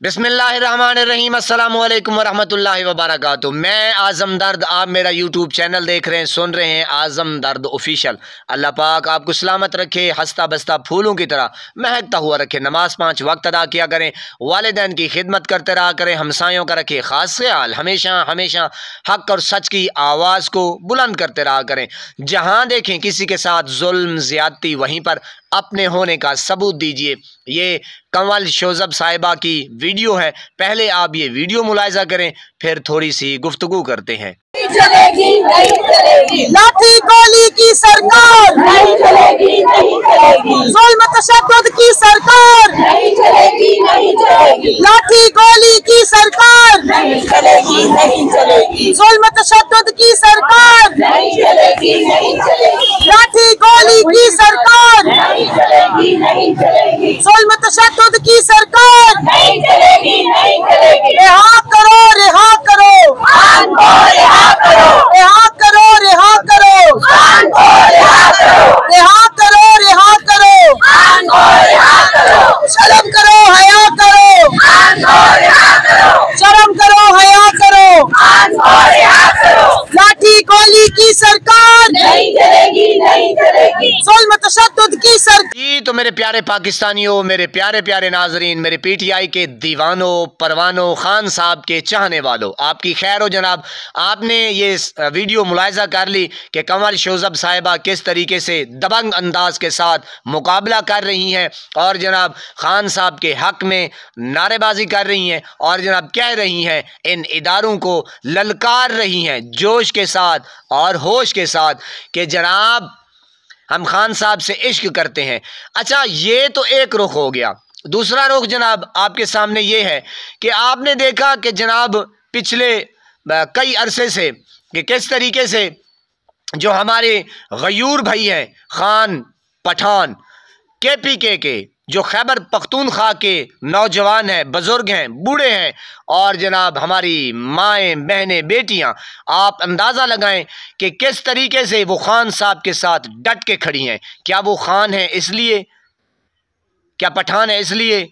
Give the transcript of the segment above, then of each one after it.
बिस्मिल्लाहिर्रहमानिर्रहीम अस्सलामु अलैकुम वरहमतुल्लाहि वबरकातुहू। मैं आज़म दर्द, आप मेरा यूट्यूब चैनल देख रहे हैं, सुन रहे हैं आज़म दर्द ऑफिशियल। अल्लाह पाक आपको सलामत रखे, हंसता बसता फूलों की तरह महकता हुआ रखे। नमाज 5 वक्त अदा किया करें, वालिदैन की खिदमत करते रहा करें, हमसायों का रखे खास ख्याल, हमेशा हमेशा हक और सच की आवाज़ को बुलंद करते रहा करें। जहाँ देखें किसी के साथ जुल्म ज़्यादती, वहीं पर अपने होने का सबूत दीजिए। ये कंवल शोजब साहिबा की वीडियो है, पहले आप ये वीडियो मुलाहिजा करें, फिर थोड़ी सी गुफ्तगू करते हैं। नहीं चलेगी, नहीं चलेगी, लाठी गोली की सरकार नहीं चलेगी, नहीं चलेगी, जुल्म तशद्दुद की सरकार नहीं चलेगी, नहीं चलेगी, लाठी गोली की सरकार नहीं चलेगी, नहीं चलेगी, जुल्म तशद्दुद की सरकार नहीं चलेगी, नहीं चलेगी, लाठी गोली की सरकार नहीं चलेगी, नहीं चलेगी, जुल्म तशद्दुद की सरकार नहीं चलेगी, नहीं चलेगी, रिहा करो, रिहा करो, खान को रिहा करो, रिहा करो, रिहा करो, खान को रिहा करो, रिहा करो, रिहा करो, खान को रिहा करो, शर्म करो, हया करो, खान को रिहा करो, शर्म करो, हया करो, खान को रिहा करो, लाठी गोली की सरकार नहीं चलेगी, नहीं चलेगी, जुल्म तशद्दुद की सरकार। जी तो मेरे प्यारे पाकिस्तानियों, मेरे प्यारे प्यारे नाजरीन, मेरे पीटीआई के दीवानों, परवानों, खान साहब के चाहने वालों, आपकी खैर हो जनाब। आपने ये वीडियो मुलाहिजा कर ली कि कंवल शोजब साहिबा किस तरीके से दबंग अंदाज के साथ मुकाबला कर रही हैं और जनाब खान साहब के हक में नारेबाजी कर रही हैं और जनाब कह रही हैं, इन इदारों को ललकार रही हैं जोश के साथ और होश के साथ कि जनाब हम खान साहब से इश्क करते हैं। अच्छा, ये तो एक रुख हो गया। दूसरा रुख जनाब आपके सामने ये है कि आपने देखा कि जनाब पिछले कई अरसे से कि किस तरीके से जो हमारे गयूर भाई हैं, खान पठान KPK के, जो खैबर पख्तूनख्वा के नौजवान हैं, बुज़ुर्ग हैं, बूढ़े हैं और जनाब हमारी माएँ, बहनें, बेटियां, आप अंदाज़ा लगाएं कि किस तरीके से वो खान साहब के साथ डट के खड़ी हैं। क्या वो खान है इसलिए? क्या पठान है इसलिए?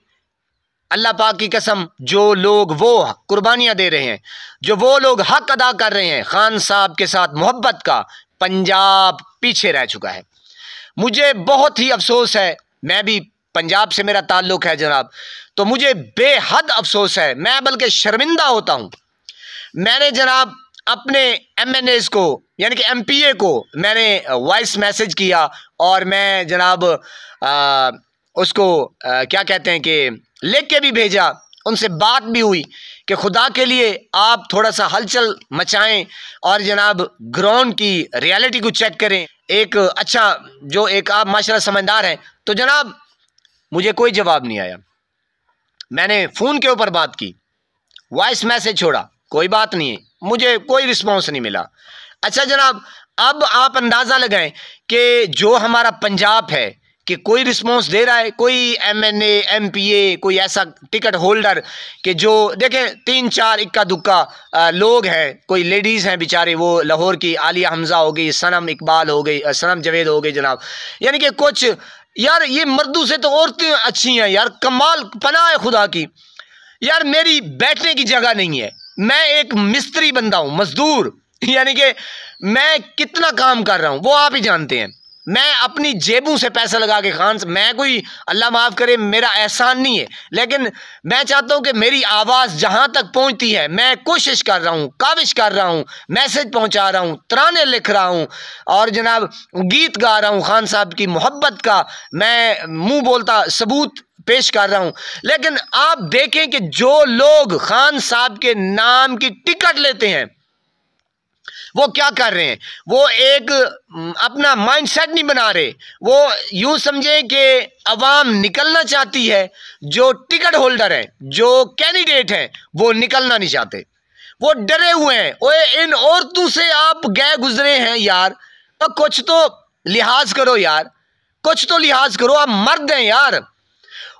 अल्लाह पाक की कसम, जो लोग वो कुर्बानियाँ दे रहे हैं, जो वो लोग हक अदा कर रहे हैं खान साहब के साथ मोहब्बत का, पंजाब पीछे रह चुका है। मुझे बहुत ही अफसोस है, मैं भी पंजाब से मेरा ताल्लुक़ है जनाब, तो मुझे बेहद अफसोस है, मैं बल्कि शर्मिंदा होता हूँ। मैंने जनाब अपने MNAs को यानी कि MPA को मैंने वॉइस मैसेज किया और मैं जनाब उसको क्या कहते हैं कि लिख के भी भेजा, उनसे बात भी हुई कि खुदा के लिए आप थोड़ा सा हलचल मचाएं और जनाब ग्राउंड की रियलिटी को चेक करें। एक अच्छा जो एक आप माशाल्लाह समझदार हैं, तो जनाब मुझे कोई जवाब नहीं आया। मैंने फ़ोन के ऊपर बात की, वॉइस मैसेज छोड़ा, कोई बात नहीं है, मुझे कोई रिस्पॉन्स नहीं मिला। अच्छा जनाब, अब आप अंदाज़ा लगाएं कि जो हमारा पंजाब है कि कोई रिस्पॉन्स दे रहा है, कोई MNA MPA, कोई ऐसा टिकट होल्डर कि जो देखें 3-4 इक्का दुक्का लोग हैं, कोई लेडीज़ हैं बेचारे, वो लाहौर की आलिया हमज़ा हो गई, सनम इकबाल हो गई, सनम जवेद हो गई जनाब, यानी कि कुछ यार ये मर्दों से तो औरतें अच्छी हैं यार, कमाल पनाह है खुदा की। यार मेरी बैठने की जगह नहीं है, मैं एक मिस्त्री बंदा हूँ, मजदूर, यानी कि मैं कितना काम कर रहा हूँ वो आप ही जानते हैं। मैं अपनी जेबों से पैसा लगा के खान, मैं कोई अल्लाह माफ़ करे मेरा एहसान नहीं है, लेकिन मैं चाहता हूँ कि मेरी आवाज़ जहाँ तक पहुँचती है, मैं कोशिश कर रहा हूँ, काविश कर रहा हूँ, मैसेज पहुँचा रहा हूँ, तराने लिख रहा हूँ और जनाब गीत गा रहा हूँ खान साहब की मोहब्बत का, मैं मुँह बोलता सबूत पेश कर रहा हूँ। लेकिन आप देखें कि जो लोग खान साहब के नाम की टिकट लेते हैं वो क्या कर रहे हैं, वो एक अपना माइंडसेट नहीं बना रहे। वो यूं समझे कि अवाम निकलना चाहती है, जो टिकट होल्डर हैं, जो कैंडिडेट हैं, वो निकलना नहीं चाहते, वो डरे हुए हैं। ओए इन औरतों से आप गए गुजरे हैं यार, तो कुछ तो लिहाज करो यार, कुछ तो लिहाज करो, आप मर्द हैं यार।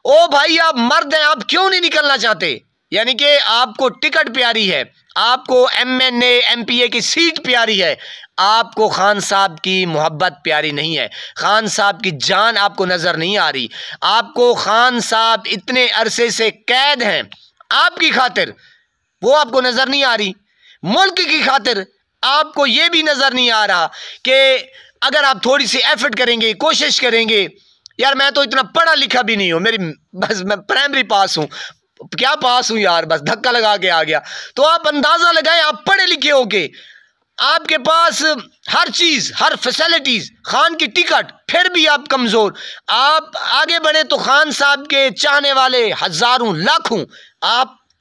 ओ भाई आप मर्द हैं, आप क्यों नहीं निकलना चाहते? यानी कि आपको टिकट प्यारी है, आपको MNA MPA की सीट प्यारी है, आपको खान साहब की मोहब्बत प्यारी नहीं है, खान साहब की जान आपको नज़र नहीं आ रही, आपको खान साहब इतने अरसे से कैद हैं, आपकी खातिर वो आपको नजर नहीं आ रही, मुल्क की खातिर आपको ये भी नजर नहीं आ रहा कि अगर आप थोड़ी सी एफर्ट करेंगे, कोशिश करेंगे। यार मैं तो इतना पढ़ा लिखा भी नहीं हूं, मेरी बस मैं प्राइमरी पास हूं, क्या पास हूं यार, बस धक्का लगा के आ गया। तो आप अंदाजा लगाएं, आप पढ़े लिखे होके, आपके पास हर चीज, हर फैसिलिटीज, खान की टिकट, फिर भी आप कमजोर। आप आगे बढ़े तो खान साहब के चाहने वाले हजारों लाखों,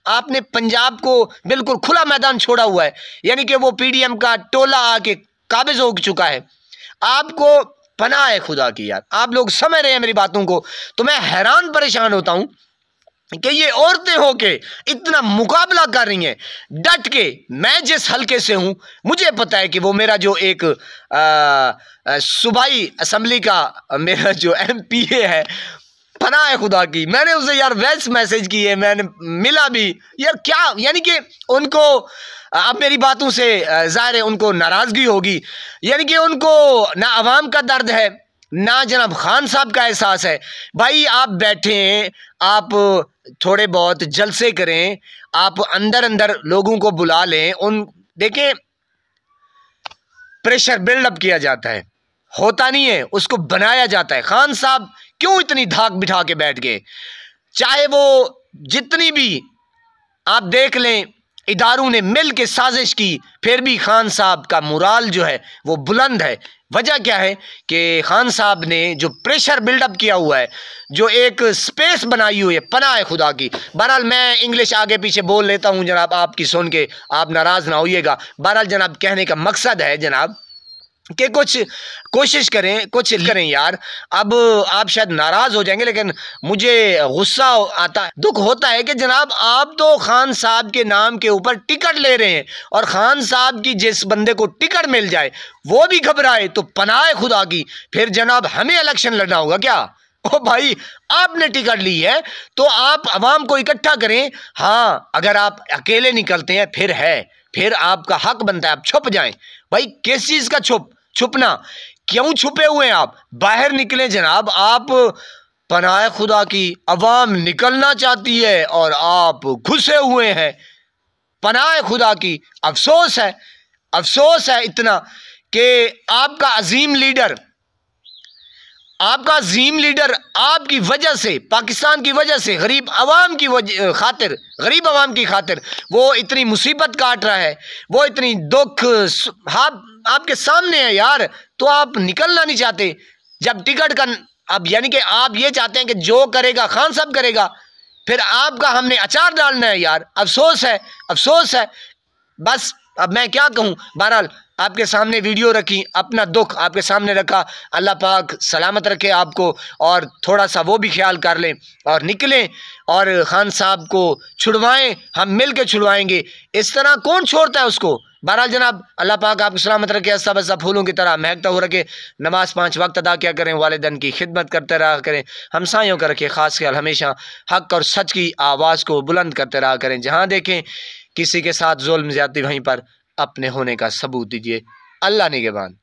आपने पंजाब को बिल्कुल खुला मैदान छोड़ा हुआ है, यानी कि वो पीडीएम का टोला आके काबिज हो चुका है। आपको पनाह है खुदा की यार, आप लोग समझ रहे हैं मेरी बातों को। तो मैं हैरान परेशान होता हूं कि ये औरतें होके इतना मुकाबला कर रही हैं डट के। मैं जिस हलके से हूं मुझे पता है कि वो मेरा जो एक सूबाई असेंबली का मेरा जो एमपीए है, पनाह है खुदा की, मैंने उसे यार वैस मैसेज किए, मैंने मिला भी यार, क्या यानी कि उनको अब मेरी बातों से जाहिर है उनको नाराजगी होगी, यानी कि उनको ना आवाम का दर्द है ना जनाब खान साहब का एहसास है। भाई आप बैठे हैं, आप थोड़े बहुत जलसे करें, आप अंदर अंदर लोगों को बुला लें, उन देखें प्रेशर बिल्डअप किया जाता है, होता नहीं है, उसको बनाया जाता है। खान साहब क्यों इतनी धाक बिठा के बैठ गए? चाहे वो जितनी भी आप देख लें इदारों ने मिल के साजिश की, फिर भी खान साहब का मुराल जो है वो बुलंद है। वजह क्या है कि खान साहब ने जो प्रेशर बिल्डअप किया हुआ है, जो एक स्पेस बनाई हुई है, पनाह है खुदा की। बहरहाल मैं इंग्लिश आगे पीछे बोल लेता हूँ जनाब, आपकी सुन के आप नाराज ना होइएगा। बहरहाल जनाब कहने का मकसद है जनाब कि कुछ कोशिश करें, कुछ करें यार। अब आप शायद नाराज हो जाएंगे, लेकिन मुझे गुस्सा आता, दुख होता है कि जनाब आप तो खान साहब के नाम के ऊपर टिकट ले रहे हैं, और खान साहब की जिस बंदे को टिकट मिल जाए वो भी घबराए तो पनाह खुदा की, फिर जनाब हमें इलेक्शन लड़ना होगा क्या? ओ भाई, आपने टिकट ली है तो आप अवाम को इकट्ठा करें। हाँ, अगर आप अकेले निकलते हैं फिर आपका हक बनता है आप छुप जाएं। भाई किस चीज का छुपना, क्यों छुपे हुए हैं आप? बाहर निकले जनाब। आप पनाह खुदा की, अवाम निकलना चाहती है और आप घुसे हुए हैं। पनाह खुदा की, अफसोस है इतना कि आपका अजीम लीडर आपकी वजह से, पाकिस्तान की वजह से, गरीब अवाम की खातिर वो इतनी मुसीबत काट रहा है, वो इतनी दुख आपके सामने है यार, तो आप निकलना नहीं चाहते। जब टिकट का अब यानी कि आप ये चाहते हैं कि जो करेगा खान साहब करेगा, फिर आपका हमने अचार डालना है यार। अफसोस है बस। अब मैं क्या कहूँ? बहरहाल आपके सामने वीडियो रखी, अपना दुख आपके सामने रखा। अल्लाह पाक सलामत रखे आपको, और थोड़ा सा वो भी ख्याल कर लें और निकलें और खान साहब को छुड़वाएं। हम मिल के छुड़वाएंगे, इस तरह कौन छोड़ता है उसको। बहरहाल जनाब अल्लाह पाक आपको सलामत रखे, अस्सा बस्सा फूलों की तरह महकता हो रखे। नमाज 5 वक्त अदा किया करें, वालिदैन की खिदमत करते रहा करें, हमसायों का रखे खास ख्याल, हमेशा हक और सच की आवाज़ को बुलंद करते रहा करें। जहाँ देखें किसी के साथ जुल्म ज्यादती, वहीं पर अपने होने का सबूत दीजिए। अल्लाह निगहबान।